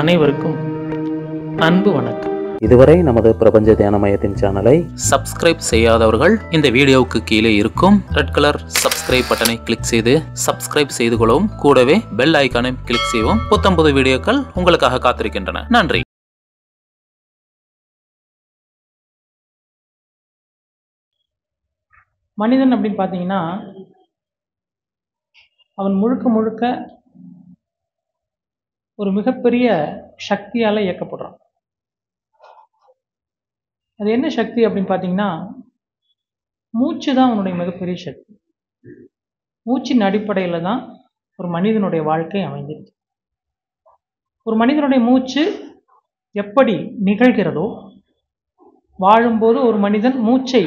அனைவருக்கும் அன்பு வணக்கம். இதுவரை நமது பிரபஞ்ச தியான மையத்தின் சேனலை சப்ஸ்கிரைப் செய்யாதவர்கள் இந்த வீடியோவுக்கு கீழே இருக்கும் ரெட் கலர் சப்ஸ்கிரைப் பட்டனை கிளிக் செய்து சப்ஸ்கிரைப் செய்து கொள்ளவும், கூடவே பெல் ஐகானை கிளிக் செய்யவும். புத்தம்புது வீடியோக்கள் உங்களுக்காக காத்திருக்கின்றன. நன்றி. மனிதன் அப்படின்னு பார்த்தீங்கன்னா அவன் முழுக்க முழுக்க ஒரு மிகப்பெரிய சக்தியால் இயக்கப்படுறான். அது என்ன சக்தி அப்படின்னு பார்த்தீங்கன்னா, மூச்சு தான் அவனுடைய மிகப்பெரிய சக்தி. மூச்சின் அடிப்படையில் தான் ஒரு மனிதனுடைய வாழ்க்கை அமைஞ்சிருக்கு. ஒரு மனிதனுடைய மூச்சு எப்படி நிகழ்கிறதோ, வாழும்போது ஒரு மனிதன் மூச்சை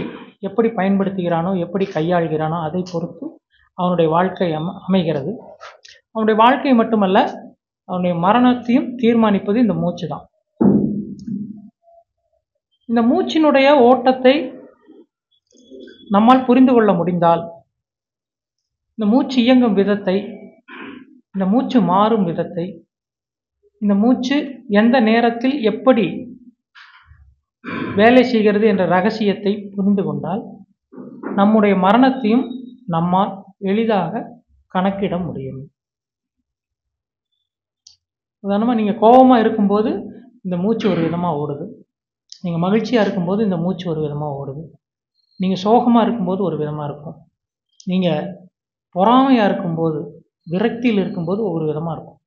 எப்படி பயன்படுத்துகிறானோ, எப்படி கையாள்கிறானோ, அதை பொறுத்து அவனுடைய வாழ்க்கை அமைகிறது. அவனுடைய வாழ்க்கை மட்டுமல்ல, அவனுடைய மரணத்தையும் தீர்மானிப்பது இந்த மூச்சு தான். இந்த மூச்சினுடைய ஓட்டத்தை நம்மால் புரிந்து கொள்ள முடிந்தால், இந்த மூச்சு இயங்கும் விதத்தை, இந்த மூச்சு மாறும் விதத்தை, இந்த மூச்சு எந்த நேரத்தில் எப்படி வேலை செய்கிறது என்ற ரகசியத்தை புரிந்து கொண்டால், நம்முடைய மரணத்தையும் நம்மால் எளிதாக கணக்கிட முடியும். உதாரணமாக, நீங்கள் கோபமாக இருக்கும்போது இந்த மூச்சு ஒரு விதமாக ஓடுது. நீங்கள் மகிழ்ச்சியாக இருக்கும்போது இந்த மூச்சு ஒரு விதமாக ஓடுது. நீங்கள் சோகமாக இருக்கும்போது ஒரு விதமாக இருக்கும். நீங்கள் பொறாமையாக இருக்கும்போது, விரக்தியில் இருக்கும்போது ஒரு விதமாக இருக்கும்.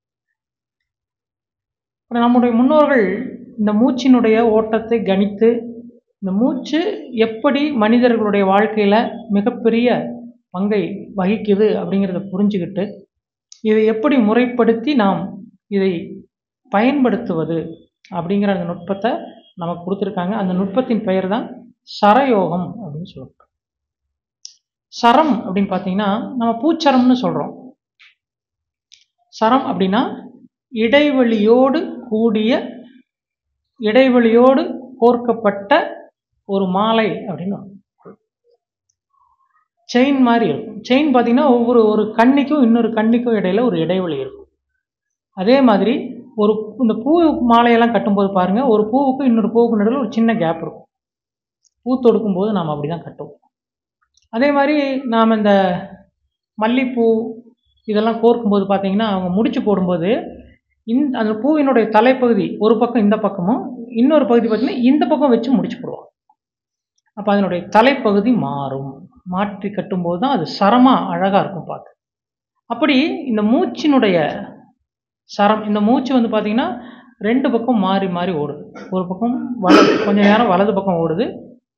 நம்முடைய முன்னோர்கள் இந்த மூச்சினுடைய ஓட்டத்தை கணித்து, இந்த மூச்சு எப்படி மனிதர்களுடைய வாழ்க்கையில் மிகப்பெரிய பங்கை வகிக்குது அப்படிங்கிறத புரிஞ்சுக்கிட்டு, இதை எப்படி முறைப்படுத்தி நாம் இதை பயன்படுத்துவது அப்படிங்கிற அந்த நுட்பத்தை நமக்கு கொடுத்துருக்காங்க. அந்த நுட்பத்தின் பெயர் தான் சரயோகம் அப்படின்னு சொல்லுவோம். சரம் அப்படின்னு பார்த்தீங்கன்னா, நம்ம பூச்சரம்னு சொல்கிறோம். சரம் அப்படின்னா இடைவெளியோடு கூடிய, இடைவெளியோடு கோர்க்கப்பட்ட ஒரு மாலை அப்படின்னு. செயின் மாதிரி இருக்கும். செயின் பார்த்தீங்கன்னா ஒரு கண்ணிக்கும் இன்னொரு கண்ணிக்கும் இடையில ஒரு இடைவெளி இருக்கும். அதே மாதிரி இந்த பூ மாலையெல்லாம் கட்டும்போது பாருங்கள், ஒரு பூவுக்கும் இன்னொரு பூவுக்கும் நடுவில் ஒரு சின்ன கேப் இருக்கும். பூ தொடுக்கும்போது நாம் அப்படி தான் கட்டுவோம். அதே மாதிரி நாம் இந்த மல்லிப்பூ இதெல்லாம் கோர்க்கும்போது பார்த்தீங்கன்னா, அவங்க முடிச்சு போடும்போது அந்த பூவினுடைய தலைப்பகுதி ஒரு பக்கம் இந்த பக்கமும், இன்னொரு பகுதி பார்த்தீங்கன்னா இந்த பக்கம் வச்சு முடிச்சு போடுவாங்க. அப்போ அதனுடைய தலைப்பகுதி மாறும். மாற்றி கட்டும்போது தான் அது சரமாக அழகாக இருக்கும் பார்க்க. அப்படி இந்த மூச்சினுடைய சரம், இந்த மூச்சு வந்து பார்த்தீங்கன்னா ரெண்டு பக்கம் மாறி மாறி ஓடுது. ஒரு பக்கம் கொஞ்ச நேரம் வலது பக்கம் ஓடுது,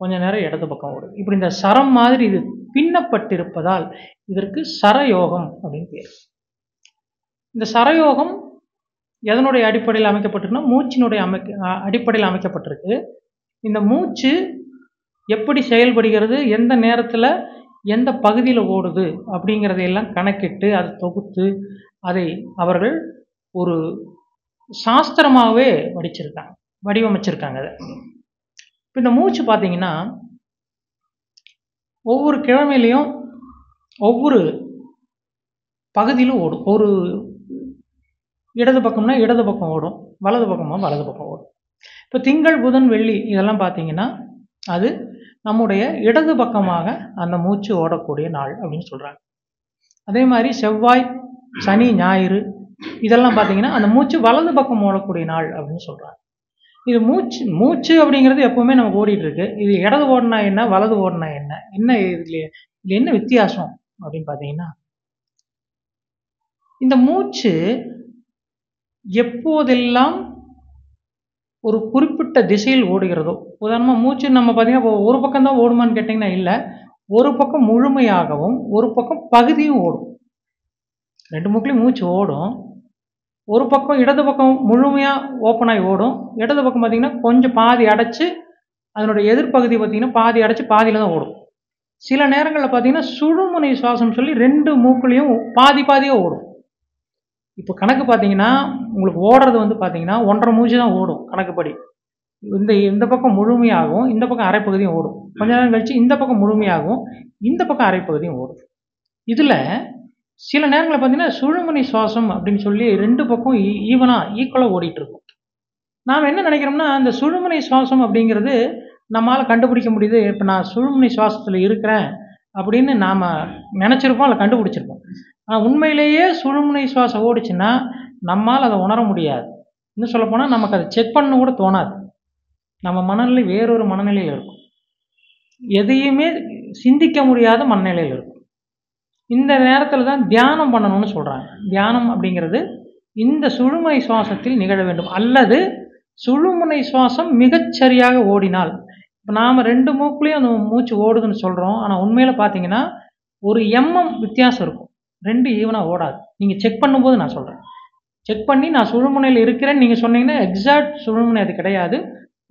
கொஞ்ச நேரம் இடது பக்கம் ஓடுது. இப்படி இந்த சரம் மாதிரி இது பின்னப்பட்டிருப்பதால் இதற்கு சரயோகம் அப்படின்னு பேர். இந்த சரயோகம் எதனுடைய அடிப்படையில் அமைக்கப்பட்டிருக்குன்னா, மூச்சினுடைய அடிப்படையில் அமைக்கப்பட்டிருக்கு. இந்த மூச்சு எப்படி செயல்படுகிறது, எந்த நேரத்தில் எந்த பகுதியில் ஓடுது அப்படிங்கிறதையெல்லாம் கணக்கிட்டு அதை தொகுத்து அதை அவர்கள் ஒரு சாஸ்திரமாகவே வடிவமைச்சிருக்காங்க. அதை இப்போ இந்த மூச்சு பார்த்தீங்கன்னா, ஒவ்வொரு கிழமையிலையும் ஒவ்வொரு பகுதியிலும் ஓடும். ஒரு இடது பக்கம்னா இடது பக்கம் ஓடும், வலது பக்கமாக வலது பக்கம் ஓடும். இப்போ திங்கள், புதன், வெள்ளி இதெல்லாம் பார்த்தீங்கன்னா அது நம்முடைய இடது பக்கமாக அந்த மூச்சு ஓடக்கூடிய நாள் அப்படின்னு சொல்கிறாங்க. அதே மாதிரி செவ்வாய், சனி, ஞாயிறு இதெல்லாம் பார்த்தீங்கன்னா அந்த மூச்சு வலது பக்கம் ஓடக்கூடிய நாள் அப்படின்னு சொல்கிறாங்க. இது மூச்சு அப்படிங்கிறது எப்போவுமே நமக்கு ஓடிட்டு இருக்கு. இது இடது ஓடினா என்ன, வலது ஓடினா என்ன இதில் என்ன வித்தியாசம் அப்படின்னு பார்த்தீங்கன்னா, இந்த மூச்சு எப்போதெல்லாம் ஒரு குறிப்பிட்ட திசையில் ஓடுகிறதோ, உதாரணமாக மூச்சு நம்ம பார்த்தீங்கன்னா ஒரு பக்கம் தான் ஓடுமான்னு கேட்டிங்கன்னா இல்லை, ஒரு பக்கம் முழுமையாகவும் ஒரு பக்கம் பகுதியும் ஓடும். ரெண்டு மூக்கிலையும் மூச்சு ஓடும். ஒரு பக்கம் இடது பக்கம் முழுமையாக ஓப்பனாகி ஓடும், இடது பக்கம் பார்த்திங்கன்னா கொஞ்சம் பாதி அடைச்சி, அதனுடைய எதிர்ப்பகுதி பார்த்திங்கன்னா பாதி அடைச்சி பாதியில் தான் ஓடும். சில நேரங்களில் பார்த்திங்கன்னா சுழுமுனை சுவாசம் சொல்லி ரெண்டு மூக்குலையும் பாதியாக ஓடும். இப்போ கணக்கு பார்த்தீங்கன்னா உங்களுக்கு ஓடுறது வந்து பார்த்தீங்கன்னா 1.5 மூச்சு தான் ஓடும் கணக்குப்படி. இந்த பக்கம் முழுமையாகவும் இந்த பக்கம் அரைப்பகுதியும் ஓடும். கொஞ்ச நேரம் கழிச்சு இந்த பக்கம் முழுமையாகவும் இந்த பக்கம் அரைப்பகுதியும் ஓடும். இதில் சில நேரங்களில் பார்த்தீங்கன்னா சுழுமுனை சுவாசம் அப்படின்னு சொல்லி 2 பக்கம் ஈக்குவலாக ஓடிட்டு இருக்கும். நாம் என்ன நினைக்கிறோம்னா, அந்த சுழுமுனை சுவாசம் அப்படிங்கிறது நம்மளால் கண்டுபிடிக்க முடியுது. இப்போ நான் சுழுமுனை சுவாசத்தில் இருக்கிறேன் அப்படின்னு நாம் நினச்சிருப்போம், அதை கண்டுபிடிச்சிருப்போம். ஆனால் உண்மையிலேயே சுழுமுனை சுவாசம் ஓடிச்சுன்னா நம்மால் அதை உணர முடியாது. இன்னும் சொல்லப்போனால் நமக்கு அதை செக் பண்ண கூட தோணாது. நம்ம மனநிலை வேறொரு மனநிலையில் இருக்கும். எதையுமே சிந்திக்க முடியாத மனநிலையில் இருக்கும். இந்த நேரத்தில் தான் தியானம் பண்ணணும்னு சொல்கிறாங்க. தியானம் அப்படிங்கிறது இந்த சுழுமுனை சுவாசத்தில் நிகழ வேண்டும். அல்லது சுழுமுனை சுவாசம் மிகச்சரியாக ஓடினால், இப்போ நாம் 2 மூக்குலேயும் அந்த மூச்சு ஓடுதுன்னு சொல்கிறோம். ஆனால் உண்மையில் பார்த்தீங்கன்னா ஒரு வித்தியாசம் இருக்கும். 2 ஈவனாக ஓடாது. நீங்கள் செக் பண்ணும்போது நான் சொல்கிறேன். செக் பண்ணி நான் சுழுமுனையில் இருக்கிறேன்னு நீங்கள் சொன்னீங்கன்னா எக்ஸாக்ட் சுழுமுனை அது கிடையாது.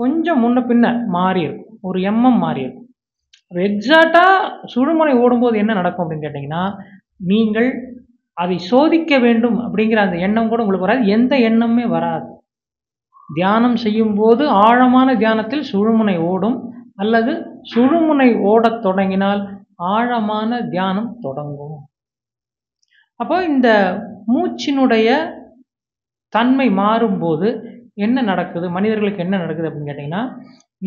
கொஞ்சம் முன்ன பின்ன மாறி இருக்கும். ஒரு மாறி இருக்கும். எக்ஸாக்டாக சுழுமுனை ஓடும்போது என்ன நடக்கும் அப்படின்னு கேட்டிங்கன்னா, நீங்கள் அதை சோதிக்க வேண்டும் அப்படிங்கிற அந்த எண்ணம் கூட உங்களுக்கு வராது. எந்த எண்ணமுமே வராது. தியானம் செய்யும்போது ஆழமான தியானத்தில் சுழுமுனை ஓடும், அல்லது சுழுமுனை ஓடத் தொடங்கினால் ஆழமான தியானம் தொடங்கும். அப்போ இந்த மூச்சினுடைய தன்மை மாறும்போது என்ன நடக்குது, மனிதர்களுக்கு என்ன நடக்குது அப்படின்னு கேட்டிங்கன்னா,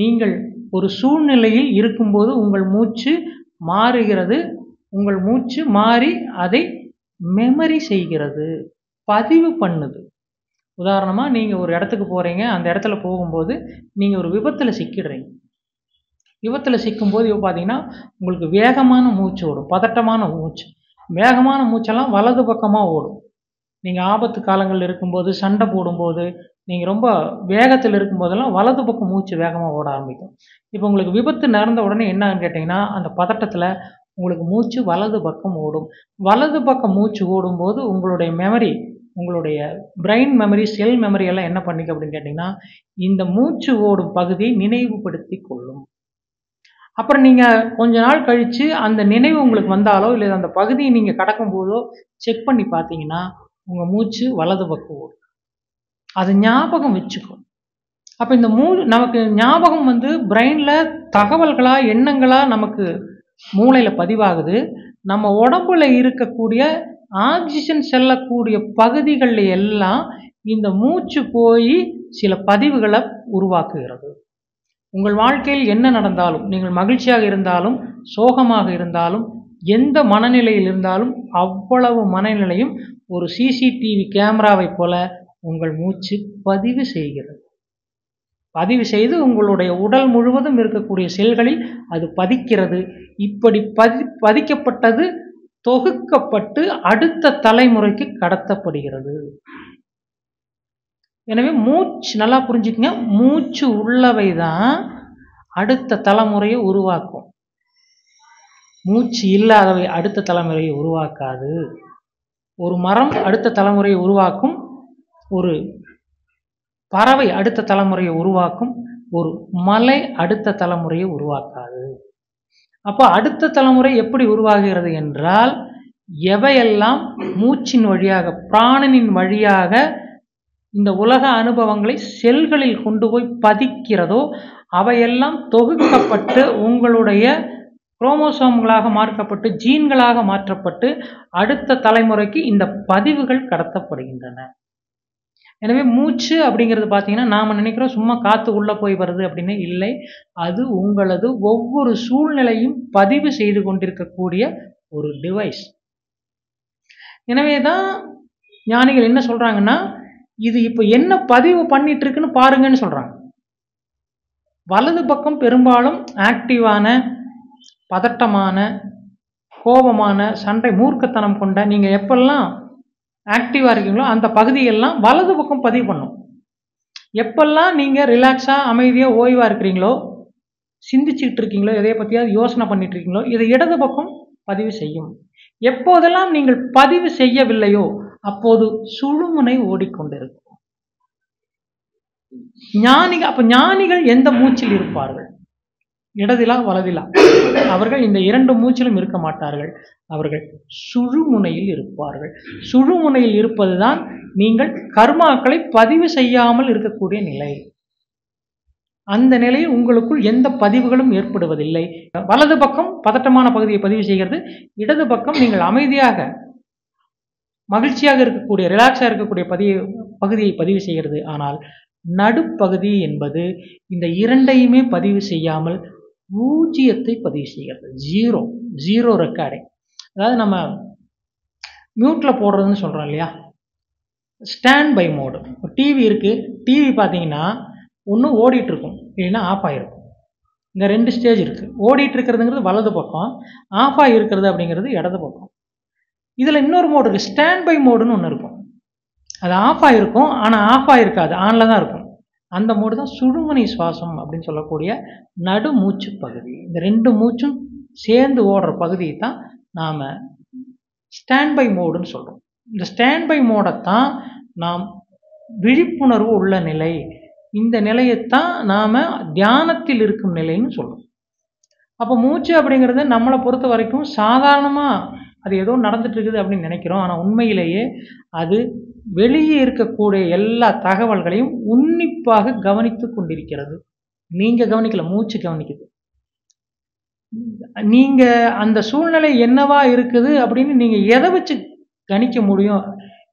நீங்கள் ஒரு சூழ்நிலையில் இருக்கும்போது உங்கள் மூச்சு மாறுகிறது. உங்கள் மூச்சு மாறி அதை மெமரி செய்கிறது, பதிவு பண்ணுது. உதாரணமாக நீங்கள் ஒரு இடத்துக்கு போகிறீங்க. அந்த இடத்துல போகும்போது நீங்கள் ஒரு விபத்தில் சிக்கிடுறீங்க. விபத்தில் சிக்கும்போது இப்போ பார்த்தீங்கன்னா உங்களுக்கு வேகமான மூச்சு ஓடும், பதட்டமான மூச்சு. வேகமான மூச்செல்லாம் வலது பக்கமாக ஓடும். நீங்கள் ஆபத்து காலங்கள் இருக்கும்போது, சண்டை போடும்போது, நீங்கள் ரொம்ப வேகத்தில் இருக்கும்போதெல்லாம் வலது பக்கம் மூச்சு வேகமாக ஓட ஆரம்பிக்கும். இப்போ உங்களுக்கு விபத்து நடந்த உடனே என்னன்னு கேட்டிங்கன்னா, அந்த பதட்டத்தில் உங்களுக்கு மூச்சு வலது பக்கம் ஓடும். வலது பக்கம் மூச்சு ஓடும்போது உங்களுடைய மெமரி, உங்களுடைய பிரெயின் மெமரி, செல் மெமரி எல்லாம் என்ன பண்ணிக்க அப்படின்னு கேட்டிங்கன்னா, இந்த மூச்சு ஓடும் பகுதியை நினைவுபடுத்தி கொள்ளும். அப்புறம் நீங்கள் கொஞ்ச நாள் கழித்து அந்த நினைவு உங்களுக்கு வந்தாலோ இல்லை அந்த பகுதியை நீங்கள் கடக்கும்போதோ செக் பண்ணி பார்த்தீங்கன்னா உங்கள் மூச்சு வலது பக்கம் ஓடும். அது ஞாபகம் வச்சுக்கும். அப்போ இந்த நமக்கு ஞாபகம் பிரெயினில் தகவல்களாக, எண்ணங்களாக நமக்கு மூளையில் பதிவாகுது. நம்ம உடம்புல இருக்கக்கூடிய ஆக்சிஜன் செல்லக்கூடிய பகுதிகளில் எல்லாம் இந்த மூச்சு போய் சில பதிவுகளை உருவாக்குகிறது. உங்கள் வாழ்க்கையில் என்ன நடந்தாலும், நீங்கள் மகிழ்ச்சியாக இருந்தாலும் சோகமாக இருந்தாலும் எந்த மனநிலையில் இருந்தாலும் அவ்வளவு மனநிலையும் ஒரு சிசிடிவி கேமராவை போல உங்கள் மூச்சு பதிவு செய்கிறது. பதிவு செய்து உங்களுடைய உடல் முழுவதும் இருக்கக்கூடிய செல்களில் அது பதிக்கிறது. இப்படி பதிக்கப்பட்டது தொகுக்கப்பட்டு அடுத்த தலைமுறைக்கு கடத்தப்படுகிறது. எனவே மூச்சு நல்லா புரிஞ்சுக்கங்க, மூச்சு உள்ளவை தான் அடுத்த தலைமுறையை உருவாக்கும். மூச்சு இல்லாதவை அடுத்த தலைமுறையை உருவாக்காது. ஒரு மரம் அடுத்த தலைமுறையை உருவாக்கும், ஒரு பறவை அடுத்த தலைமுறையை உருவாக்கும், ஒரு மலை அடுத்த தலைமுறையை உருவாக்காது. அப்போ அடுத்த தலைமுறை எப்படி உருவாகிறது என்றால், எவையெல்லாம் மூச்சின் வழியாக, பிராணனின் வழியாக இந்த உலக அனுபவங்களை செல்களில் கொண்டு போய் பதிக்கிறதோ அவையெல்லாம் தொகுக்கப்பட்டு உங்களுடைய குரோமோசோம்களாக மாற்றப்பட்டு, ஜீன்களாக மாற்றப்பட்டு அடுத்த தலைமுறைக்கு இந்த பதிவுகள் கடத்தப்படுகின்றன. எனவே மூச்சு அப்படிங்கிறது பார்த்தீங்கன்னா நாம் நினைக்கிறோம் சும்மா காற்று உள்ளே போய் வருது அப்படின்னு. இல்லை, அது உங்களது ஒவ்வொரு சூழ்நிலையும் பதிவு செய்து கொண்டிருக்கக்கூடிய ஒரு டிவைஸ். எனவே தான் ஞானிகள் என்ன சொல்கிறாங்கன்னா, இது இப்போ என்ன பதிவு பண்ணிட்டு இருக்குன்னு பாருங்கன்னு சொல்கிறாங்க. வலது பக்கம் பெரும்பாலும் ஆக்டிவான, பதட்டமான, கோபமான, சண்டை, மூர்க்கத்தனம் கொண்ட, நீங்கள் எப்பெல்லாம் ஆக்டிவாக இருக்கீங்களோ அந்த பகுதியெல்லாம் வலது பக்கம் பதிவு பண்ணும். எப்பெல்லாம் நீங்கள் ரிலாக்ஸாக, அமைதியாக, ஓய்வாக இருக்கிறீங்களோ, சிந்திச்சுக்கிட்டு இருக்கீங்களோ, எதையை பற்றியாவது யோசனை பண்ணிட்டு இருக்கீங்களோ, இதை இடது பக்கம் பதிவு செய்யும். எப்போதெல்லாம் நீங்கள் பதிவு செய்யவில்லையோ அப்போது சுழுமுனை ஓடிக்கொண்டிருக்கும். ஞானிகள் எந்த மூச்சில் இருப்பார்கள்? இடதிலா வலதிலா? அவர்கள் இந்த 2 மூச்சிலும் இருக்க மாட்டார்கள். அவர்கள் சுழுமுனையில் இருப்பார்கள். சுழுமுனையில் இருப்பதுதான் நீங்கள் கர்மாக்களை பதிவு செய்யாமல் இருக்கக்கூடிய நிலை. அந்த நிலையில் உங்களுக்குள் எந்த பதிவுகளும் ஏற்படுவதில்லை. வலது பக்கம் பதட்டமான பகுதியை பதிவு செய்கிறது, இடது பக்கம் நீங்கள் அமைதியாக மகிழ்ச்சியாக இருக்கக்கூடிய ரிலாக்ஸாக இருக்கக்கூடிய பகுதியை பதிவு செய்கிறது. ஆனால் நடுப்பகுதி என்பது இந்த இரண்டையுமே பதிவு செய்யாமல் 0 பதிவு செய்கிறது. Zero recording. அதாவது நம்ம மியூட்ல போடுறதுன்னு சொல்றோம் இல்லையா, ஸ்டாண்ட் பை மோடு. ஒரு டிவி இருக்கு, டிவி பார்த்தீங்கன்னா ஒன்று ஓடிட்டு இருக்கும், இல்லைன்னா ஆஃப் ஆகிருக்கும். இந்த 2 ஸ்டேஜ் இருக்கு. ஓடிட்டு இருக்கிறதுங்கிறது வலது பக்கம், ஆஃப் ஆகி இருக்கிறது அப்படிங்கிறது இடது பக்கம். இதில் இன்னொரு மோடு இருக்கு, ஸ்டாண்ட் பை மோடுன்னு ஒன்று இருக்கும். அது ஆஃப் ஆகிருக்கும், ஆனால் ஆஃப் ஆகிருக்காது, ஆனில் தான் இருக்கும். அந்த மோடு தான் சுழுமுனை சுவாசம் அப்படின்னு சொல்லக்கூடிய நடுமூச்சு பகுதி. இந்த 2 மூச்சும் சேர்ந்து ஓடுற பகுதியை தான் நாம் ஸ்டாண்ட் பை மோடுன்னு சொல்கிறோம். இந்த ஸ்டாண்ட் பை மோடைத்தான் நாம் விழிப்புணர்வு உள்ள நிலை, இந்த நிலையைத்தான் நாம் தியானத்தில் இருக்கும் நிலைன்னு சொல்கிறோம். அப்போ மூச்சு அப்படிங்கிறது நம்மளை பொறுத்த வரைக்கும் சாதாரணமாக அது ஏதோ நடந்துட்டு இருக்குது அப்படின்னு நினைக்கிறோம். ஆனால் உண்மையிலேயே அது வெளியே இருக்கக்கூடிய எல்லா தகவல்களையும் உன்னிப்பாக கவனித்து கொண்டிருக்கிறது. நீங்கள் கவனிக்கல, மூச்சு கவனிக்குது. நீங்கள் அந்த சூழ்நிலை என்னவா இருக்குது அப்படின்னு நீங்கள் எதை வச்சு கணிக்க முடியும்?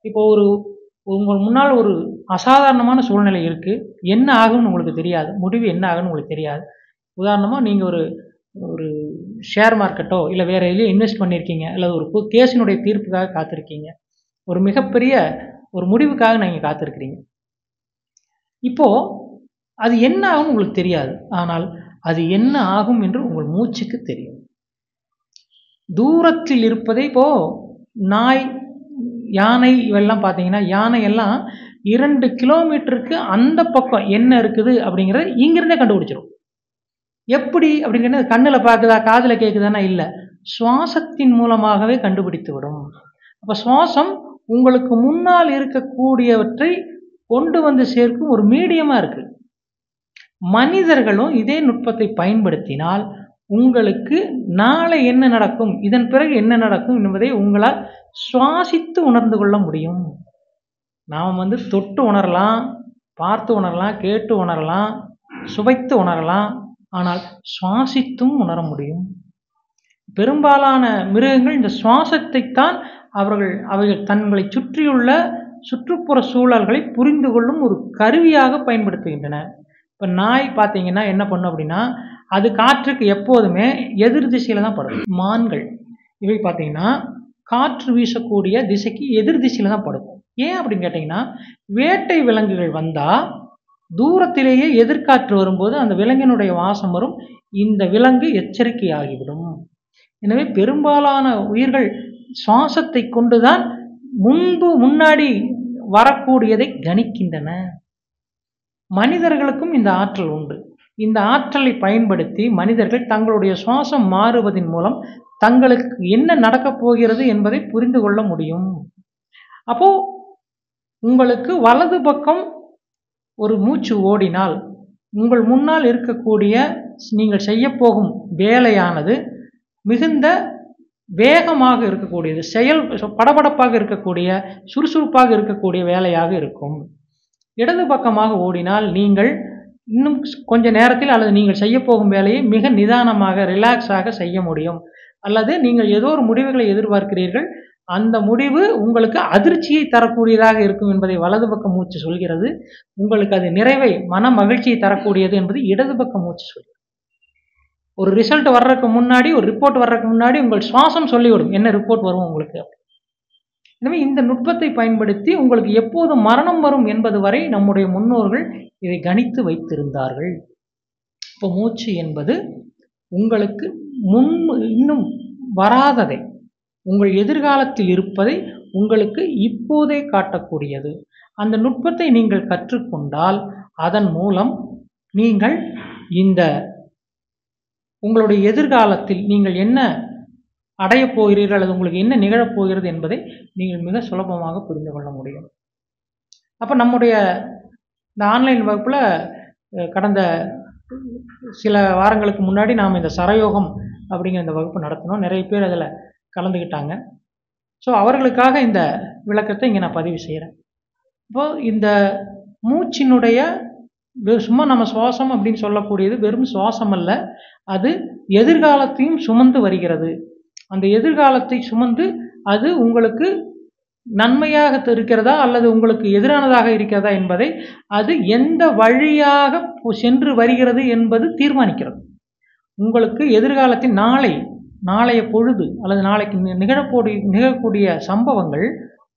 இப்போ உங்கள் முன்னால் ஒரு அசாதாரணமான சூழ்நிலை இருக்குது, என்ன ஆகும்னு உங்களுக்கு தெரியாது, முடிவு என்ன ஆகுன்னு உங்களுக்கு தெரியாது. உதாரணமாக நீங்கள் ஒரு ஷேர் மார்க்கெட்டோ இல்லை வேறு எதுலையோ இன்வெஸ்ட் பண்ணியிருக்கீங்க, அல்லது ஒரு கேஸினுடைய தீர்ப்புக்காக காத்திருக்கீங்க, ஒரு மிகப்பெரிய ஒரு முடிவுக்காக நீங்கள் காத்திருக்கிறீங்க. இப்போது அது என்ன ஆகும் உங்களுக்கு தெரியாது, ஆனால் அது என்ன ஆகும் என்று உங்கள் மூச்சுக்கு தெரியும். தூரத்தில் இருப்பதை இப்போது நாய், யானை இவெல்லாம் பார்த்தீங்கன்னா, யானை எல்லாம் 2 கிலோமீட்டருக்கு அந்த பக்கம் என்ன இருக்குது அப்படிங்கிறத இங்கிருந்தே கண்டுபிடிச்சிடும். எப்படி அப்படிங்கிறது கண்ணில் பார்க்குதா, காதில் கேட்குதானா? இல்லை, சுவாசத்தின் மூலமாகவே கண்டுபிடித்து விடும். அப்போ சுவாசம் உங்களுக்கு முன்னால் இருக்கக்கூடியவற்றை கொண்டு வந்து சேர்க்கும் ஒரு மீடியமாக இருக்குது. மனிதர்களும் இதே நுட்பத்தை பயன்படுத்தினால் உங்களுக்கு நாளை என்ன நடக்கும், இதன் பிறகு என்ன நடக்கும் என்பதை உங்களால் சுவாசித்து உணர்ந்து கொள்ள முடியும். நாம் தொட்டு உணரலாம், பார்த்து உணரலாம், கேட்டு உணரலாம், சுவைத்து உணரலாம், ஆனால் சுவாசித்தும் உணர முடியும். பெரும்பாலான மிருகங்கள் இந்த சுவாசத்தைத்தான் அவைகள் தங்களை சுற்றியுள்ள சுற்றுப்புற சூழல்களை புரிந்து கொள்ளும் ஒரு கருவியாக பயன்படுத்துகின்றன. இப்போ நாய் பார்த்தீங்கன்னா என்ன பண்ணும் அப்படின்னா, அது காற்றுக்கு எப்போதுமே எதிர் திசையில் தான் படும். மான்கள் இவை பார்த்தீங்கன்னா காற்று வீசக்கூடிய திசைக்கு எதிர் திசையில் தான் படுக்கும். ஏன் அப்படின்னு கேட்டிங்கன்னா, வேட்டை விலங்குகள் வந்தால் தூரத்திலேயே எதிர்காற்று வரும்போது அந்த விலங்கினுடைய வாசம் வரும், இந்த விலங்கு எச்சரிக்கை ஆகிவிடும். எனவே பெரும்பாலான உயிர்கள் சுவாசத்தை கொண்டுதான் முன்னாடி வரக்கூடியதை கணிக்கின்றன. மனிதர்களுக்கும் இந்த ஆற்றல் உண்டு. இந்த ஆற்றலை பயன்படுத்தி மனிதர்கள் தங்களுடைய சுவாசம் மாறுவதன் மூலம் தங்களுக்கு என்ன நடக்கப் போகிறது என்பதை புரிந்து கொள்ள முடியும். அப்போ உங்களுக்கு வலது பக்கம் ஒரு மூச்சு ஓடினால் உங்கள் முன்னால் இருக்கக்கூடிய நீங்கள் செய்ய போகும் வேலையானது மிகுந்த வேகமாக இருக்கக்கூடியது, படபடப்பாக இருக்கக்கூடிய, சுறுசுறுப்பாக இருக்கக்கூடிய வேலையாக இருக்கும். இடது பக்கமாக ஓடினால் நீங்கள் இன்னும் கொஞ்ச நேரத்தில் அல்லது நீங்கள் செய்ய போகும் வேலையை மிக நிதானமாக ரிலாக்ஸாக செய்ய முடியும். அல்லது நீங்கள் ஏதோ ஒரு முடிவுகளை எதிர்பார்க்கிறீர்கள், அந்த முடிவு உங்களுக்கு அதிர்ச்சியை தரக்கூடியதாக இருக்கும் என்பதை வலது பக்க மூச்சு சொல்கிறது. உங்களுக்கு அது நிறைவை, மன மகிழ்ச்சியை தரக்கூடியது என்பது இடது பக்க மூச்சு சொல்கிறது. ஒரு ரிசல்ட் வர்றதுக்கு முன்னாடி, ஒரு ரிப்போர்ட் வர்றதுக்கு முன்னாடி உங்கள் சுவாசம் சொல்லிவிடும் என்ன ரிப்போர்ட் வரும் உங்களுக்கு. எனவே இந்த நுட்பத்தை பயன்படுத்தி உங்களுக்கு எப்போது மரணம் வரும் என்பது வரை நம்முடைய முன்னோர்கள் இதை கணித்து வைத்திருந்தார்கள். இப்போ மூச்சு என்பது உங்களுக்கு இன்னும் வராததை, உங்கள் எதிர்காலத்தில் இருப்பதை உங்களுக்கு இப்போதே காட்டக்கூடியது. அந்த நுட்பத்தை நீங்கள் கற்றுக்கொண்டால் அதன் மூலம் நீங்கள் இந்த உங்களுடைய எதிர்காலத்தில் நீங்கள் என்ன அடையப் போகிறீர்கள், அல்லது உங்களுக்கு என்ன நிகழப் போகிறது என்பதை நீங்கள் மிக சுலபமாக புரிந்து கொள்ள முடியும். அப்போ நம்முடைய இந்த ஆன்லைன் வகுப்பில் கடந்த சில வாரங்களுக்கு முன்னாடி நாம் இந்த சரயோகம் அப்படிங்கிற இந்த வகுப்பு நடத்தினோம். நிறைய பேர் அதில் கலந்துக்கிட்டாங்க. ஸோ அவர்களுக்காக இந்த விளக்கத்தை இங்கே நான் பதிவு செய்கிறேன். இப்போது இந்த மூச்சினுடைய சும்மா நம்ம சுவாசம் அப்படின்னு சொல்லக்கூடியது வெறும் சுவாசம் அல்ல, அது எதிர்காலத்தையும் சுமந்து வருகிறது. அந்த எதிர்காலத்தை சுமந்து அது உங்களுக்கு நன்மையாக இருக்கிறதா அல்லது உங்களுக்கு எதிரானதாக இருக்கிறதா என்பதை அது எந்த வழியாக சென்று வருகிறது என்பது தீர்மானிக்கிறது. உங்களுக்கு எதிர்காலத்தில் நாளைய பொழுது அல்லது நாளைக்கு நிகழக்கூடிய சம்பவங்கள்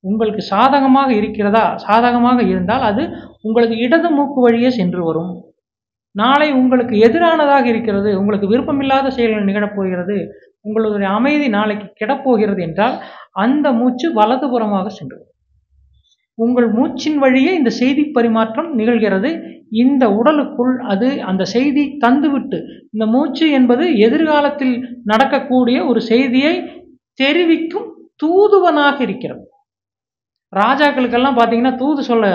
உங்களுக்கு சாதகமாக இருக்கிறதா, சாதகமாக இருந்தால் அது உங்களுக்கு இடது மூக்கு வழியே சென்று வரும். நாளை உங்களுக்கு எதிரானதாக இருக்கிறது, உங்களுக்கு விருப்பமில்லாத செயல்கள் நிகழப்போகிறது, உங்களுடைய அமைதி நாளைக்கு கெடப்போகிறது என்றால் அந்த மூச்சு வலதுபுறமாக சென்று வரும். உங்கள் மூச்சின் வழியே இந்த செய்தி பரிமாற்றம் நிகழ்கிறது. இந்த உடலுக்குள் அது அந்த செய்தி தந்துவிட்டு, இந்த மூச்சு என்பது எதிர்காலத்தில் நடக்கக்கூடிய ஒரு செய்தியை தெரிவிக்கும் தூதுவனாக இருக்கிறது. ராஜாக்களுக்கெல்லாம் பார்த்தீங்கன்னா தூது சொல்ல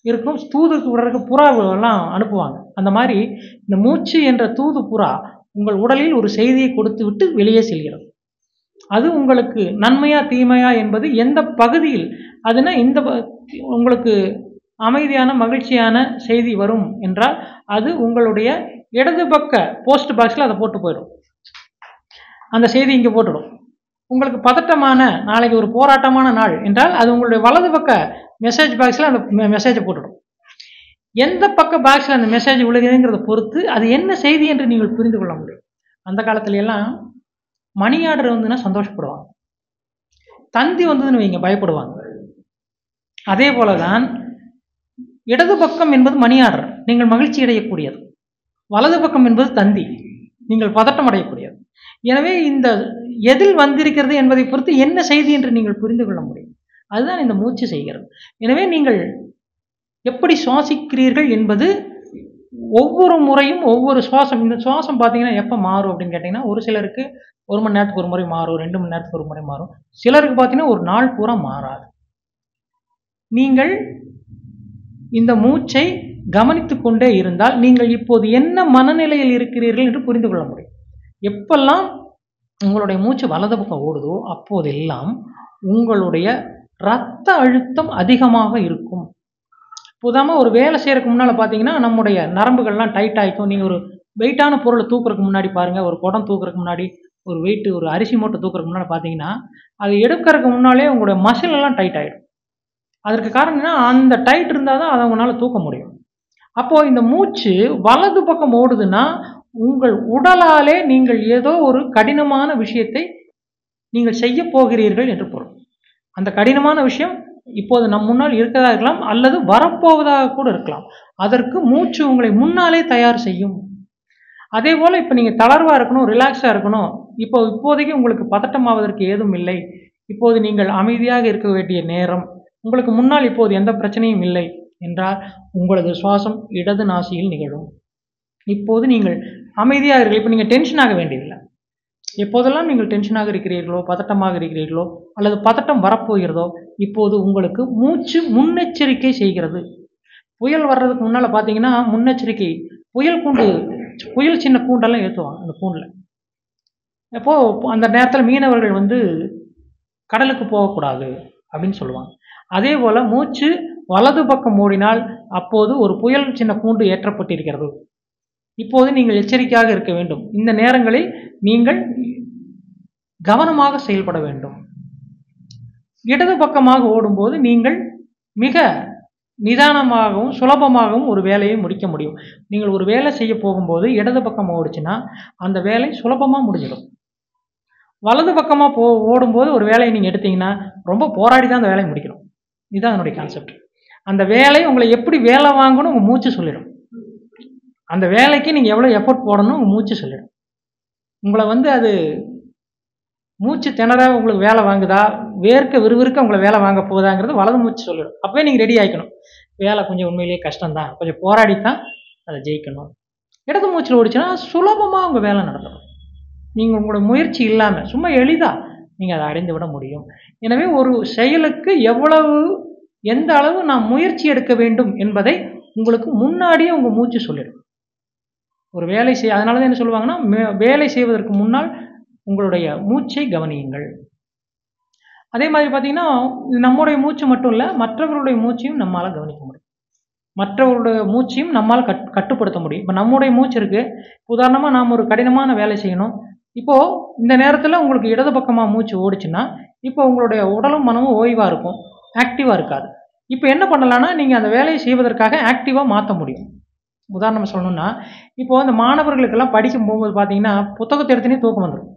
இருக்கும், தூதுக்கு விடுறதுக்கு புறாவெல்லாம் அனுப்புவாங்க. அந்த மாதிரி இந்த மூச்சு என்ற தூது புறா உங்கள் உடலில் ஒரு செய்தியை கொடுத்து விட்டு வெளியே செல்கிறது. அது உங்களுக்கு நன்மையா தீமையா என்பது எந்த பகுதியில், அதுனா இந்த உங்களுக்கு அமைதியான மகிழ்ச்சியான செய்தி வரும் என்றால் அது உங்களுடைய இடது பக்க போஸ்ட் பாக்ஸில் அதை போட்டு போயிடும், அந்த செய்தி இங்கே போட்டுடும். உங்களுக்கு பதட்டமான நாளைக்கு ஒரு போராட்டமான நாள் என்றால் அது உங்களுடைய வலது பக்க மெசேஜ் பாக்ஸில் அந்த மெசேஜை போட்டுடும். எந்த பக்க பாக்ஸில் அந்த மெசேஜ் விழுகுதுங்கிறத பொறுத்து அது என்ன செய்தி என்று நீங்கள் புரிந்து கொள்ள முடியும். அந்த காலத்துல எல்லாம் மணி ஆர்டர் வந்துன்னா சந்தோஷப்படுவாங்க, தந்தி வந்ததுன்னு வைங்க பயப்படுவாங்க. அதே போலதான் இடது பக்கம் என்பது மணி ஆர்டர், நீங்கள் மகிழ்ச்சி அடையக்கூடியது. வலது பக்கம் என்பது தந்தி, நீங்கள் பதட்டம் அடையக்கூடியது. எனவே இந்த எதில் வந்திருக்கிறது என்பதை பொறுத்து என்ன செய்தி என்று நீங்கள் புரிந்து கொள்ள முடியும். அதுதான் இந்த மூச்சு செய்கிறது. எனவே நீங்கள் எப்படி சுவாசிக்கிறீர்கள் என்பது ஒவ்வொரு முறையும் ஒவ்வொரு சுவாசம், இந்த சுவாசம் பார்த்தீங்கன்னா எப்போ மாறும் அப்படின்னு கேட்டிங்கன்னா, ஒரு சிலருக்கு 1 மணி நேரத்துக்கு ஒரு முறை மாறும், 2 மணி நேரத்துக்கு ஒரு முறை மாறும். சிலருக்கு பார்த்தீங்கன்னா ஒரு நாள் பூரா மாறாது. நீங்கள் இந்த மூச்சை கவனித்து கொண்டே இருந்தால் நீங்கள் இப்போது என்ன மனநிலையில் இருக்கிறீர்கள் என்று புரிந்து கொள்ள முடியும். எப்பெல்லாம் உங்களுடைய மூச்சு வலது பக்கம் ஓடுதோ அப்போதெல்லாம் உங்களுடைய இரத்த அழுத்தம் அதிகமாக இருக்கும். புதாமல் ஒரு வேலை செய்யறதுக்கு முன்னால் பார்த்தீங்கன்னா நம்முடைய நரம்புகள்லாம் டைட் ஆகிக்கும். நீங்கள் ஒரு வெயிட்டான பொருளை தூக்குறதுக்கு முன்னாடி பாருங்கள், ஒரு குடம் தூக்குறதுக்கு முன்னாடி, ஒரு வெயிட்டு ஒரு அரிசி மூட்டை தூக்குறதுக்கு முன்னாடி பார்த்தீங்கன்னா அது எடுக்கிறதுக்கு முன்னாலே உங்களுடைய மசில் எல்லாம் டைட் ஆகிடும். அதற்கு காரணம்னா அந்த டைட் இருந்தால் தான் அதை உங்களால் தூக்க முடியும். அப்போது இந்த மூச்சு வலது பக்கம் ஓடுதுன்னா உங்கள் உடலாலே நீங்கள் ஏதோ ஒரு கடினமான விஷயத்தை நீங்கள் செய்ய போகிறீர்கள் என்று பொருள். அந்த கடினமான விஷயம் இப்போது நம் முன்னால் இருக்கிறதா இருக்கலாம் அல்லது வரப்போவதாக கூட இருக்கலாம். அதற்கு மூச்சு உங்களை முன்னாலே தயார் செய்யும். அதே போல் இப்போ நீங்கள் தளர்வாக இருக்கணும், ரிலாக்ஸாக இருக்கணும், இப்போதைக்கு உங்களுக்கு பதட்டமாவதற்கு ஏதும் இல்லை, இப்போது நீங்கள் அமைதியாக இருக்க வேண்டிய நேரம், உங்களுக்கு முன்னால் இப்போது எந்த பிரச்சனையும் இல்லை என்றால் உங்களது சுவாசம் இடது நாசியில் நிகழும். இப்போது நீங்கள் அமைதியாக இருக்கிறீர்கள். இப்போ நீங்கள் டென்ஷன் ஆக வேண்டியதில்லை. எப்போதெல்லாம் நீங்கள் டென்ஷனாக இருக்கிறீர்களோ, பதட்டமாக இருக்கிறீர்களோ அல்லது பதட்டம் வரப்போகிறதோ இப்போது உங்களுக்கு மூச்சு முன்னெச்சரிக்கை செய்கிறது. புயல் வர்றதுக்கு முன்னால் பார்த்தீங்கன்னா முன்னெச்சரிக்கை, புயல் சின்ன கூண்டெல்லாம் ஏற்றுவாங்க. அந்த கூண்டில் அப்போது அந்த நேரத்தில் மீனவர்கள் கடலுக்கு போகக்கூடாது அப்படின்னு சொல்லுவாங்க. அதே போல் மூச்சு வலது பக்கம் ஓடினால் அப்போது ஒரு புயல் சின்ன கூண்டு ஏற்றப்பட்டிருக்கிறது, இப்போது நீங்கள் எச்சரிக்கையாக இருக்க வேண்டும், இந்த நேரங்களில் நீங்கள் கவனமாக செயல்பட வேண்டும். இடது பக்கமாக ஓடும்போது நீங்கள் மிக நிதானமாகவும் சுலபமாகவும் ஒரு வேலையை முடிக்க முடியும். நீங்கள் ஒரு வேலை செய்ய போகும்போது இடது பக்கம் ஓடுச்சுன்னா அந்த வேலை சுலபமாக முடிஞ்சிடும். வலது பக்கமாக ஓடும்போது ஒரு வேலையை நீங்கள் எடுத்தீங்கன்னா ரொம்ப போராடி தான் அந்த வேலையை முடிக்கணும். இதுதான் என்னுடைய கான்செப்ட். அந்த வேலை உங்களை எப்படி வேலை வாங்கணும் உங்கள் மூச்சு சொல்லிடும். அந்த வேலைக்கு நீங்கள் எவ்வளோ எஃபோர்ட் போடணும் உங்கள் மூச்சு சொல்லிடும். உங்களை அது மூச்சு திணற உங்களுக்கு வேலை வாங்குதா, விறுவிறுக்க உங்களை வேலை வாங்க போகுதாங்கிறது வலது மூச்சு சொல்லிடும். அப்போவே நீங்கள் ரெடி ஆகிக்கணும். வேலை கொஞ்சம் உண்மையிலேயே கஷ்டம்தான், கொஞ்சம் போராடித்தான் அதை ஜெயிக்கணும். இடது மூச்சில் ஓடிச்சுன்னா சுலபமாக உங்கள் வேலை நடந்துடும். நீங்கள் உங்களோட முயற்சி இல்லாமல் சும்மா எளிதாக நீங்கள் அதை அடைந்து விட முடியும். எனவே ஒரு செயலுக்கு எந்த அளவு நாம் முயற்சி எடுக்க வேண்டும் என்பதை உங்களுக்கு முன்னாடியே உங்கள் மூச்சு சொல்லிடும். ஒரு வேலை அதனால தான் என்ன சொல்லுவாங்கன்னா, வேலை செய்வதற்கு முன்னால் உங்களுடைய மூச்சை கவனியுங்கள். அதே மாதிரி பார்த்தீங்கன்னா நம்முடைய மூச்சு மட்டும் இல்லை, மற்றவர்களுடைய மூச்சையும் நம்மளால் கவனிக்க முடியும், மற்றவர்களுடைய மூச்சையும் நம்மால் கட்டுப்படுத்த முடியும். இப்போ நம்முடைய மூச்சு இருக்குது, உதாரணமாக நாம் ஒரு கடினமான வேலை செய்யணும். இப்போது இந்த நேரத்தில் உங்களுக்கு இடது பக்கமாக மூச்சு ஓடிச்சுன்னா இப்போ உங்களுடைய உடலும் மனமும் ஓய்வாக இருக்கும், ஆக்டிவாக இருக்காது. இப்போ என்ன பண்ணலான்னா, நீங்கள் அந்த வேலையை செய்வதற்காக ஆக்டிவாக மாற்ற முடியும். உதாரணம் சொல்லணும்னா, இப்போ அந்த மாணவர்களுக்கெல்லாம் படிக்கும் போகும்போது பார்த்தீங்கன்னா, புத்தகத்தை எடுத்துனே தூக்கம் வந்துடும்.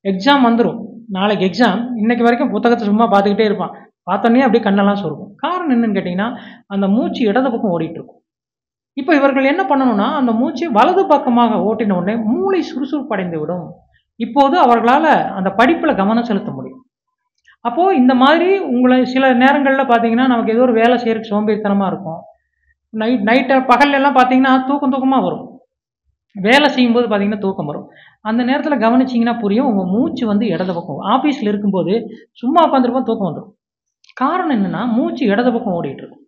எக்ஸாம் வந்துடும், நாளைக்கு எக்ஸாம், இன்னைக்கு வரைக்கும் புத்தகத்தை சும்மா பார்த்துக்கிட்டே இருப்பான். பார்த்தோன்னே அப்படியே கண்ணெல்லாம் சொருக்கும். காரணம் என்னன்னு கேட்டிங்கன்னா, அந்த மூச்சு இடது பக்கம் ஓடிட்டு இருக்கும். இப்போ இவர்கள் என்ன பண்ணணும்னா, அந்த மூச்சு வலது பக்கமாக ஓட்டின உடனே மூளை சுறுசுறுப்படைந்து விடும். இப்போது அவர்களால் அந்த படிப்பில் கவனம் செலுத்த முடியும். அப்போது இந்த மாதிரி உங்களை சில நேரங்களில் பார்த்தீங்கன்னா, நமக்கு ஏதோ ஒரு வேலை செய்யறதுக்கு சோம்பேறித்தனமாக இருக்கும். நைட்டு பகல்லாம் பார்த்தீங்கன்னா தூக்கமாக வரும். வேலை செய்யும்போது பார்த்தீங்கன்னா தூக்கம் வரும். அந்த நேரத்தில் கவனிச்சிங்கன்னா புரியும், உங்கள் மூச்சு வந்து இடது பக்கம். ஆஃபீஸில் இருக்கும்போது சும்மா உட்காந்துருப்போம், தூக்கம் வந்துடும். காரணம் என்னென்னா, மூச்சு இடது பக்கம் ஓடிட்டு இருக்கும்.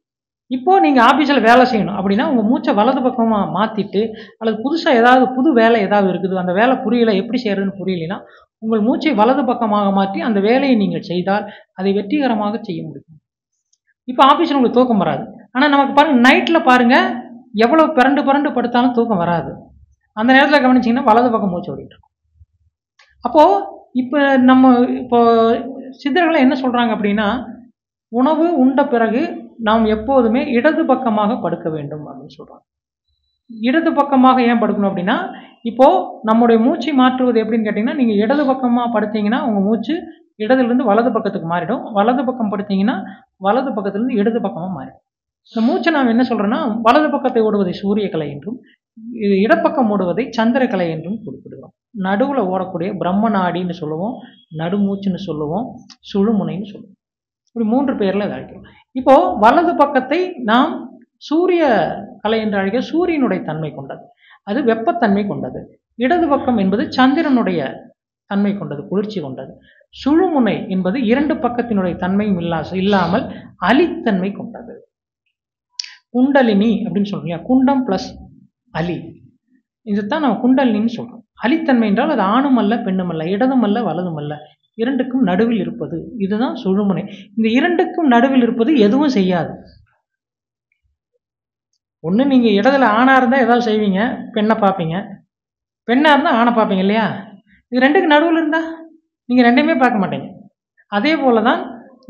இப்போது நீங்கள் ஆஃபீஸில் வேலை செய்யணும் அப்படின்னா, உங்கள் மூச்சை வலது பக்கமாக மாற்றிட்டு, அல்லது புதுசாக ஏதாவது புது வேலை ஏதாவது இருக்குது, அந்த வேலை புரியலை, எப்படி செய்கிறதுன்னு புரியலைன்னா, உங்கள் மூச்சை வலது பக்கமாக மாற்றி அந்த வேலையை நீங்கள் செய்தால் அதை வெற்றிகரமாக செய்ய முடியும். இப்போ ஆஃபீஸில் உங்களுக்கு தூக்கம் வராது. ஆனால் நமக்கு பாருங்கள், நைட்டில் பாருங்கள், எவ்வளோ பிறண்டு படுத்தாலும் தூக்கம் வராது. அந்த நேரத்தில் கவனிச்சிங்கன்னா வலது பக்கம் மூச்சு ஓடிட்டு இருக்கும். அப்போது இப்போ சித்தர்கள் என்ன சொல்கிறாங்க அப்படின்னா, உணவு உண்ட பிறகு நாம் எப்போதுமே இடது பக்கமாக படுக்க வேண்டும் அப்படின்னு சொல்கிறாங்க. இடது பக்கமாக ஏன் படுக்கணும் அப்படின்னா, இப்போது நம்முடைய மூச்சை மாற்றுவது எப்படின்னு கேட்டிங்கன்னா, நீங்கள் இடது பக்கமாக படுத்தீங்கன்னா உங்கள் மூச்சு இடதுலேருந்து வலது பக்கத்துக்கு மாறிடும். வலது பக்கம் படுத்தீங்கன்னா வலது பக்கத்துலேருந்து இடது பக்கமாக மாறிடும். இந்த மூச்சை நாம் என்ன சொல்கிறோன்னா, வலது பக்கத்தை ஓடுவதை சூரிய கலை என்றும், இடப்பக்கம் ஓடுவதை சந்திரக்கலை என்றும் குறிப்பிடுகிறோம். நடுவில் ஓடக்கூடிய பிரம்ம நாடின்னு சொல்லுவோம், நடுமூச்சுன்னு சொல்லுவோம், சுழுமுனைன்னு சொல்லுவோம். இப்படி 3 பேரில் இதை அழைக்கிறோம். இப்போது வலது பக்கத்தை நாம் சூரிய கலை என்று அழைக்க, சூரியனுடைய தன்மை கொண்டது, அது வெப்பத்தன்மை கொண்டது. இடது பக்கம் என்பது சந்திரனுடைய தன்மை கொண்டது, குளிர்ச்சி கொண்டது. சுழுமுனை என்பது 2 பக்கத்தினுடைய தன்மையும் இல்லாமல் அலித்தன்மை கொண்டது. குண்டலினி அப்படின்னு சொல்றோம், குண்டம் பிளஸ் அலி, இதுதான் நம்ம குண்டலினின்னு சொல்றோம். அலித்தன்மை என்றால் அது ஆணும் அல்ல பெண்ணும் அல்ல, இடதும் அல்ல வலதும் அல்ல, 2க்கும் நடுவில் இருப்பது, இதுதான் சுழுமுனை. இந்த 2க்கும் நடுவில் இருப்பது எதுவும் செய்யாது. ஒன்று நீங்கள் இடத்துல ஆணாக இருந்தால் ஏதாவது செய்வீங்க, பெண்ணை பார்ப்பீங்க, பெண்ணாக இருந்தால் ஆணை பார்ப்பீங்க இல்லையா? இது 2க்கு நடுவில் இருந்தால் நீங்கள் 2மே பார்க்க மாட்டீங்க. அதே போல தான்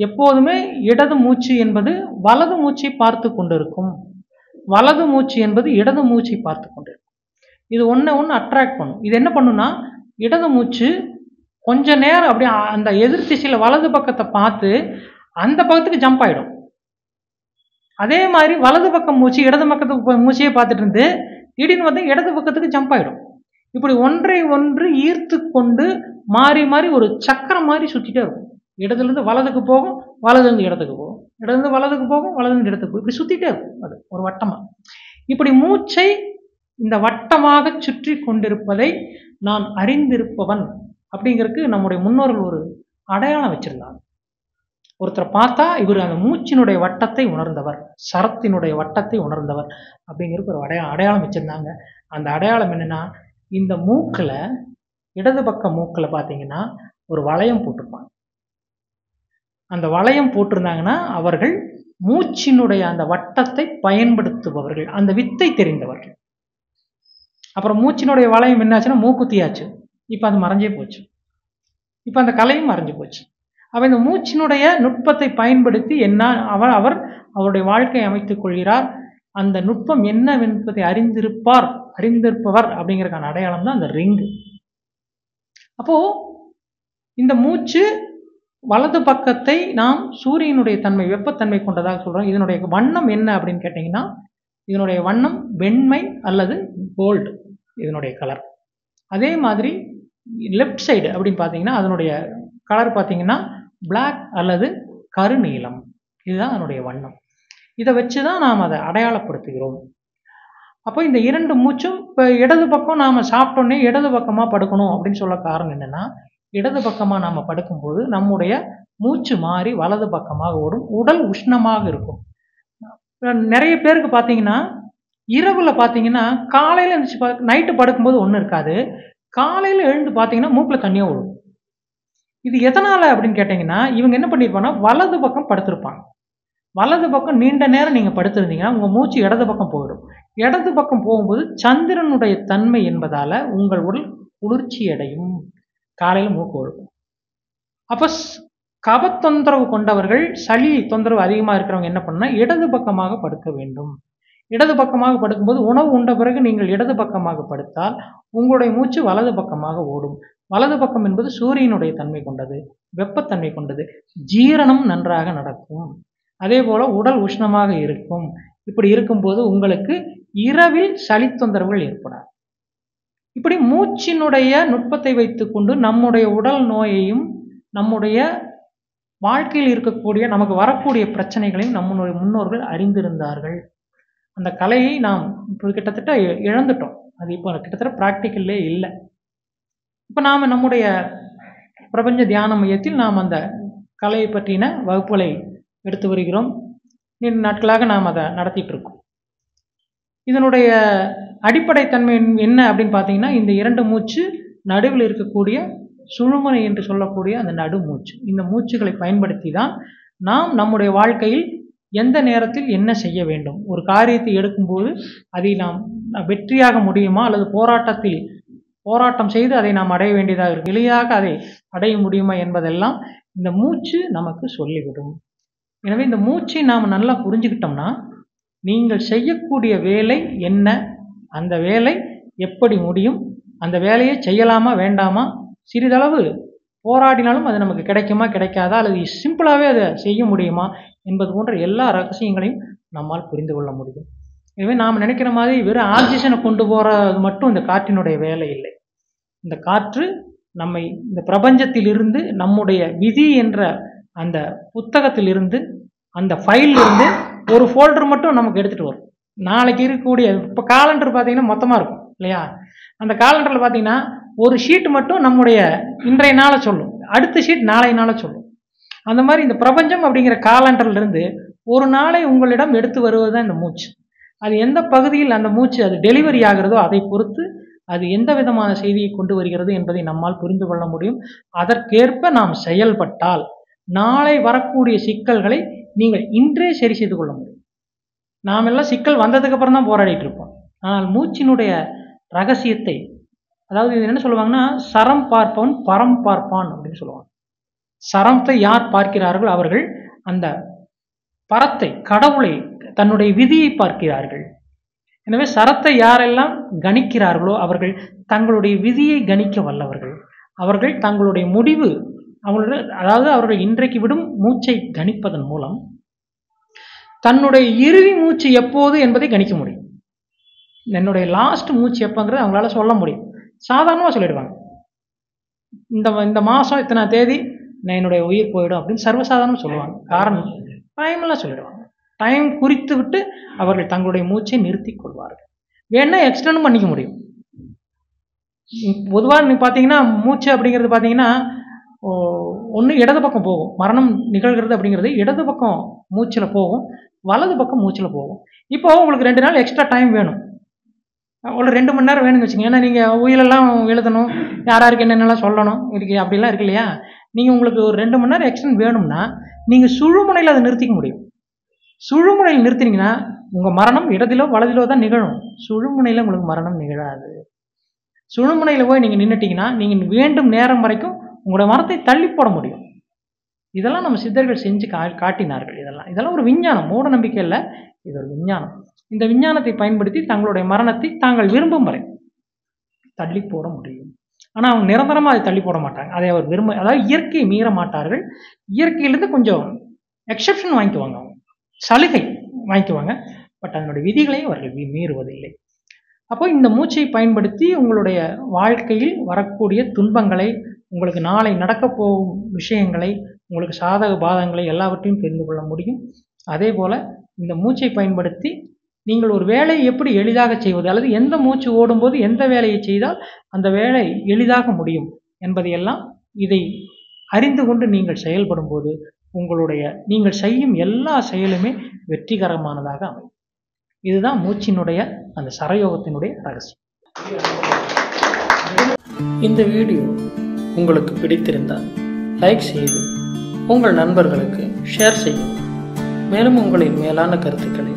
எப்போதுமே இடது மூச்சு என்பது வலது மூச்சை பார்த்து கொண்டிருக்கும், வலது மூச்சு என்பது இடது மூச்சை பார்த்து கொண்டிருக்கும். இது ஒன்று அட்ராக்ட் பண்ணும். இது என்ன பண்ணுன்னா, இடது மூச்சு கொஞ்ச நேரம் அப்படியே அந்த எதிர் திசையில் வலது பக்கத்தை பார்த்து அந்த பக்கத்துக்கு ஜம்ப் ஆகிடும். அதே மாதிரி வலது பக்கம் மூச்சு இடது பக்கத்துக்கு மூச்சையே பார்த்துட்டு இருந்து திடீர்னு வந்து இடது பக்கத்துக்கு ஜம்ப் ஆகிடும். இப்படி ஒன்றை ஒன்று ஈர்த்து கொண்டு மாறி மாறி ஒரு சக்கரம் மாதிரி சுற்றிட்டே இருக்கும். இடத்துலேருந்து வலதுக்கு போகும், வலதுலேருந்து இடத்துக்கு போகும், இடத்துலேருந்து வலதுக்கு போகும், வலதுலேருந்து இடத்துக்கு போகும், இப்படி சுற்றிட்டே இருக்கும். அது ஒரு வட்டமாக. இப்படி மூச்சை இந்த வட்டமாக சுற்றி கொண்டிருப்பதை நான் அறிந்திருப்பவன் அப்படிங்கிறதுக்கு நம்முடைய முன்னோர்கள் ஒரு அடையாளம் வச்சிருந்தாங்க. ஒருத்தரை பார்த்தா இவர் அந்த மூச்சினுடைய வட்டத்தை உணர்ந்தவர், சரத்தினுடைய வட்டத்தை உணர்ந்தவர் அப்படிங்கிறதுக்கு ஒரு அடையாளம் வச்சிருந்தாங்க. அந்த அடையாளம் என்னன்னா, இந்த மூக்கில், இடது பக்க மூக்கில் பார்த்தீங்கன்னா ஒரு வளையம் போட்டிருப்பாங்க. அந்த வளையம் போட்டிருந்தாங்கன்னா அவர்கள் மூச்சினுடைய அந்த வட்டத்தை பயன்படுத்துபவர்கள், அந்த வித்தை தெரிந்தவர்கள். அப்புறம் மூச்சினுடைய வளையம் என்னாச்சுன்னா மூக்குத்தியாச்சு. இப்போ அது மறைஞ்சே போச்சு. இப்போ அந்த கலையும் மறைஞ்சு போச்சு. அவன் இந்த மூச்சினுடைய நுட்பத்தை பயன்படுத்தி அவருடைய வாழ்க்கையை அமைத்துக் கொள்கிறார். அந்த நுட்பம் என்னவென்பதை அறிந்திருப்பவர் அப்படிங்கிறதுக்கான அடையாளம் தான் அந்த ரிங்கு. அப்போ இந்த மூச்சு வலது பக்கத்தை நாம் சூரியனுடைய தன்மை, வெப்பத்தன்மை கொண்டதாக சொல்றோம். இதனுடைய வண்ணம் என்ன அப்படின்னு கேட்டீங்கன்னா, இதனுடைய வண்ணம் வெண்மை அல்லது கோல்டு, இதனுடைய கலர். அதே மாதிரி லெஃப்ட் சைடு அப்படின்னு பார்த்தீங்கன்னா அதனுடைய கலர் பார்த்தீங்கன்னா பிளாக் அல்லது கருநீலம், இதுதான் அதனுடைய வண்ணம். இதை வச்சு தான் நாம் அதை அடையாளப்படுத்துகிறோம். அப்போ இந்த 2 மூச்சும் இப்போ இடது பக்கம் நாம் சாப்பிட்டோன்னே இடது பக்கமாக படுக்கணும் அப்படின்னு சொல்ல காரணம் என்னென்னா, இடது பக்கமாக நாம் படுக்கும்போது நம்முடைய மூச்சு மாறி வலது பக்கமாக ஓடும், உடல் உஷ்ணமாக இருக்கும். நிறைய பேருக்கு பார்த்தீங்கன்னா இரவில் பார்த்தீங்கன்னா காலையில் எழுந்துச்சு நைட்டு படுக்கும்போது ஒன்றும் இருக்காது, காலையில் எழுந்து பார்த்தீங்கன்னா மூக்கில் தண்ணியாக ஓடும். இது எதனால் அப்படின்னு கேட்டிங்கன்னா, இவங்க என்ன பண்ணியிருப்பாங்கன்னா வலது பக்கம் படுத்திருப்பாங்க. வலது பக்கம் நீண்ட நேரம் நீங்கள் படுத்திருந்தீங்கன்னா உங்கள் மூச்சு இடது பக்கம் போயிடும். இடது பக்கம் போகும்போது சந்திரனுடைய தன்மை என்பதால் உங்கள் உடல் குளிர்ச்சி அடையும், காலையில் மூக்கு ஒழுகும். அப்போ கப தொந்தரவு கொண்டவர்கள், சளி தொந்தரவு அதிகமாக இருக்கிறவங்க என்ன பண்ணா இடது பக்கமாக படுக்க வேண்டும். இடது பக்கமாக படுக்கும்போது உணவு உண்ட பிறகு நீங்கள் இடது பக்கமாக படுத்தால் உங்களுடைய மூச்சு வலது பக்கமாக ஓடும். வலது பக்கம் என்பது சூரியனுடைய தன்மை கொண்டது, வெப்பத்தன்மை கொண்டது. ஜீரணம் நன்றாக நடக்கும். அதே போல உடல் உஷ்ணமாக இருக்கும். இப்படி இருக்கும்போது உங்களுக்கு இரவில் சளி தொந்தரவுகள் ஏற்படாது. இப்படி மூச்சினுடைய நுட்பத்தை வைத்துக்கொண்டு நம்முடைய உடல் நோயையும் நம்முடைய வாழ்க்கையில் இருக்கக்கூடிய நமக்கு வரக்கூடிய பிரச்சனைகளையும் நம்முடைய முன்னோர்கள் அறிந்திருந்தார்கள். அந்த கலையை நாம் இப்போ கிட்டத்தட்ட இழந்துட்டோம். அது இப்போ கிட்டத்தட்ட ப்ராக்டிக்கல்லே இல்லை. இப்போ நாம் நம்முடைய பிரபஞ்ச தியான மையத்தில் நாம் அந்த கலையை பற்றின வகுப்புகளை எடுத்து வருகிறோம். நீண்ட நாட்களாக நாம் அதை நடத்திட்டு இருக்கோம். இதனுடைய அடிப்படை தன்மை என்ன அப்படின்னு பார்த்தீங்கன்னா, இந்த 2 மூச்சு நடுவில் இருக்கக்கூடிய சுழுமுனை என்று சொல்லக்கூடிய அந்த நடுமூச்சு, இந்த மூச்சுகளை பயன்படுத்தி தான் நாம் நம்முடைய வாழ்க்கையில் எந்த நேரத்தில் என்ன செய்ய வேண்டும், ஒரு காரியத்தை எடுக்கும்போது அதை நாம் வெற்றியாக முடியுமா அல்லது போராட்டம் செய்து அதை நாம் அடைய வேண்டியதாக இருக்கு, எளிதாக அதை அடைய முடியுமா என்பதெல்லாம் இந்த மூச்சு நமக்கு சொல்லிவிடும். எனவே இந்த மூச்சை நாம் நல்லா புரிஞ்சுக்கிட்டோம்னா நீங்கள் செய்யக்கூடிய வேலை என்ன, அந்த வேலை எப்படி முடியும், அந்த வேலையை செய்யலாமா வேண்டாமா, சிறிதளவு போராடினாலும் அது நமக்கு கிடைக்குமா கிடைக்காதா, அல்லது சிம்பிளாகவே அதை செய்ய முடியுமா என்பது போன்ற எல்லா ரகசியங்களையும் நம்மால் புரிந்து கொள்ள முடியும். எனவே நாம் நினைக்கிற மாதிரி வெறும் ஆக்சிஜனை கொண்டு போகிறது மட்டும் இந்த காற்றினுடைய வேலை இல்லை. இந்த காற்று நம்மை இந்த பிரபஞ்சத்திலிருந்து, நம்முடைய விதி என்ற அந்த புத்தகத்திலிருந்து, அந்த ஃபைலிருந்து ஒரு ஃபோல்டர் மட்டும் நமக்கு எடுத்துகிட்டு வரும். நாளைக்கு இருக்கக்கூடிய இப்போ காலண்டர் பார்த்தீங்கன்னா மொத்தமாக இருக்கும் இல்லையா? அந்த காலண்டரில் பார்த்தீங்கன்னா ஒரு ஷீட் மட்டும் நம்முடைய இன்றைய நாளை சொல்லும், அடுத்த ஷீட் நாளைய நாளை சொல்லும். அந்த மாதிரி இந்த பிரபஞ்சம் அப்படிங்கிற காலண்டர்லேருந்து ஒரு நாளை உங்களிடம் எடுத்து வருவது தான் இந்த மூச்சு. அது எந்த பகுதியில் அந்த மூச்சு அது டெலிவரி ஆகிறதோ அதை பொறுத்து அது எந்த விதமான செய்தியை கொண்டு வருகிறது என்பதை நம்மால் புரிந்து கொள்ள முடியும். அதற்கேற்ப நாம் செயல்பட்டால் நாளை வரக்கூடிய சிக்கல்களை நீங்கள் இன்றே சரி செய்து கொள்ள முடியும். நாம் எல்லாம் சிக்கல் வந்ததுக்கு அப்புறம் தான் போராடிட்டு இருப்போம். ஆனால் மூச்சினுடைய ரகசியத்தை, அதாவது இது என்ன சொல்லுவாங்கன்னா, சரம் பார்ப்பவன் பரம் பார்ப்பான் அப்படின்னு சொல்லுவாங்க. சரத்தை யார் பார்க்கிறார்கள் அவர்கள் அந்த பரத்தை, கடவுளை, தன்னுடைய விதியை பார்க்கிறார்கள். எனவே சரத்தை யாரெல்லாம் கணிக்கிறார்களோ அவர்கள் தங்களுடைய விதியை கணிக்க வல்லவர்கள். அவர்கள் தங்களுடைய முடிவு, அவர்கள் இன்றைக்கு விடும் மூச்சை கணிப்பதன் மூலம் தன்னுடைய இறுதி மூச்சு எப்போது என்பதை கணிக்க முடியும். என்னுடைய லாஸ்ட் மூச்சு எப்போங்கிறது அவங்களால சொல்ல முடியும். சாதாரணமாக சொல்லிடுவாங்க, இந்த மாதம் இத்தனை தேதி நான் என்னுடைய உயிர் போயிடும் அப்படின்னு சர்வசாதாரணம் சொல்லுவாங்க. காரணம் டைம்லாம் சொல்லிடுவாங்க. டைம் குறித்து விட்டு அவர்கள் தங்களுடைய மூச்சை நிறுத்தி கொள்வார்கள். வேணா எக்ஸ்டெண்ட் பண்ணிக்க முடியும். பொதுவாக நீ பார்த்தீங்கன்னா மூச்சு அப்படிங்கிறது பார்த்தீங்கன்னா ஒன்று இடது பக்கம் போகும். மரணம் நிகழ்கிறது அப்படிங்கிறது இடது பக்கம் மூச்சில் போகும், வலது பக்கம் மூச்சில் போகும். இப்போ உங்களுக்கு 2 நாள் எக்ஸ்ட்ரா டைம் வேணும், ஒரு 2 மணி நேரம் வேணும்னு வச்சுங்க. ஏன்னா நீங்கள் உயிலெல்லாம் எழுதணும், யாருக்கு என்னென்னலாம் சொல்லணும் இருக்கு, அப்படிலாம் இருக்கு இல்லையா? நீங்கள் உங்களுக்கு ஒரு 2 மணி நேரம் எக்ஸ்டெண்ட் வேணும்னா நீங்கள் சுழுமுனையில் அதை நிறுத்திக்க முடியும். சுழுமுனையில் நிறுத்தினீங்கன்னா உங்கள் மரணம் இடத்திலோ வலதிலோ தான் நிகழும். சுழுமுனையில் உங்களுக்கு மரணம் நிகழாது. சுழுமுனையில் போய் நீங்கள் நின்றுட்டீங்கன்னா நீங்கள் வேண்டும் நேரம் வரைக்கும் உங்களோட மரத்தை தள்ளி போட முடியும். இதெல்லாம் நம்ம சித்தர்கள் செஞ்சு காட்டினார்கள். இதெல்லாம் ஒரு விஞ்ஞானம், மூட நம்பிக்கை இல்லை, இது ஒரு விஞ்ஞானம். இந்த விஞ்ஞானத்தை பயன்படுத்தி தங்களுடைய மரணத்தை தாங்கள் விரும்பும் வரை தள்ளி போட முடியும். ஆனால் அவங்க நிரந்தரமாக அதை தள்ளி போட மாட்டாங்க. அதை அவர் அதாவது இயற்கையை மீற மாட்டார்கள். இயற்கையிலேருந்து கொஞ்சம் எக்ஸெப்ஷன் வாங்கிக்குவாங்க, அவங்க சலுகை வாங்கிக்குவாங்க. பட் அதனுடைய விதிகளையும் அவர்கள் மீறுவதில்லை. அப்போ இந்த மூச்சை பயன்படுத்தி உங்களுடைய வாழ்க்கையில் வரக்கூடிய துன்பங்களை, உங்களுக்கு நாளை நடக்கப் போகும் விஷயங்களை, உங்களுக்கு சாதக பாதங்களை எல்லாவற்றையும் தெரிந்து கொள்ள முடியும். அதே போல் இந்த மூச்சை பயன்படுத்தி நீங்கள் ஒரு வேலையை எப்படி எளிதாக செய்வது, அல்லது எந்த மூச்சு ஓடும்போது எந்த வேலையை செய்தால் அந்த வேலை எளிதாக முடியும் என்பதையெல்லாம் இதை அறிந்து கொண்டு நீங்கள் செயல்படும் போது நீங்கள் செய்யும் எல்லா செயலுமே வெற்றிகரமானதாக அமையும். இதுதான் மூச்சினுடைய அந்த சரயோகத்தினுடைய ரகசியம். இந்த வீடியோ உங்களுக்கு பிடித்திருந்தால் லைக் செய்து உங்கள் நண்பர்களுக்கு ஷேர் செய்யவும். மேலும் உங்களின் மேலான கருத்துக்களை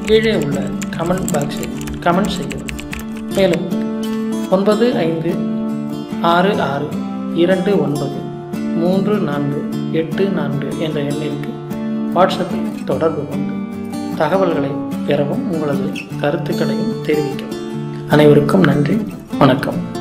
கீழே உள்ள கமெண்ட் பாக்ஸில் கமெண்ட் செய்யவும். மேலும் 956629 3484 என்ற எண்ணிற்கு வாட்ஸ்அப்பில் தொடர்பு கொண்டு தகவல்களை பெறவும் உங்களது கருத்துக்களையும் தெரிவிக்கவும். அனைவருக்கும் நன்றி, வணக்கம்.